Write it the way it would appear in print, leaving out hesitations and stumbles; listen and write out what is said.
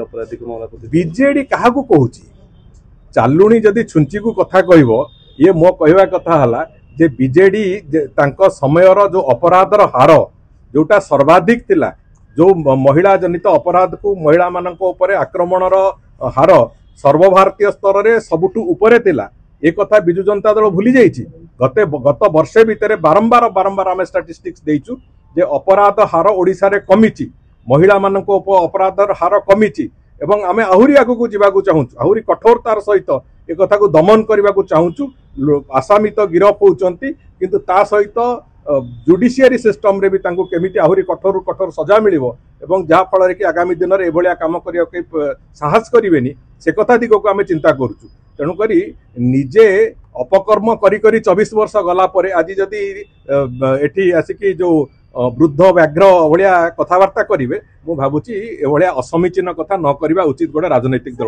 अपराधिक मामला बीजेडी क्या कहूँ चालुणी जदि छुंची को कथा कहब ये मो कहवा कथा हला जे बीजेडी समयर जो अपराधर हार जोटा सर्वाधिक थिला जो महिला जनित अपराध को महिला मानक ऊपर आक्रमणर हार सर्वभारतीय स्तर में सबुठु उपरे थिला ए कथा बिजु जनता दल भूली जाइछि गत वर्षे भितर बारंबार बारंबार आम स्टाटिस्टिक्स देइछु जे अपराध हार ओडिशा रे कमिछि महिला मानक अपराधर हार कमिछि एवं आमे आहुरी आगु जावाक चाहूँ आहुरी कठोरतार सहित एक कथा को दमन करने को चाहूँ आसामी तो गिरफ होती किंतु ता सहित जुडिशियरी सिस्टम रे भी तांको केमिति आहुरी कठोर कठोर सजा मिलिबो एवं जहा फल कि आगामी दिन में एभलिया काम करने साहस करेनि से कथा दिग को आम चिंता करुचु तेणुक निजे अपकर्म करी 24 वर्ष गला परे आज जदि एठी आसिकी जो वृद्ध व्याघ्र भाया कथबार्ता करेंगे मु भावुची एभलिया असमीचीन कथा न करवा उचित गोटे राजनैतिक दल।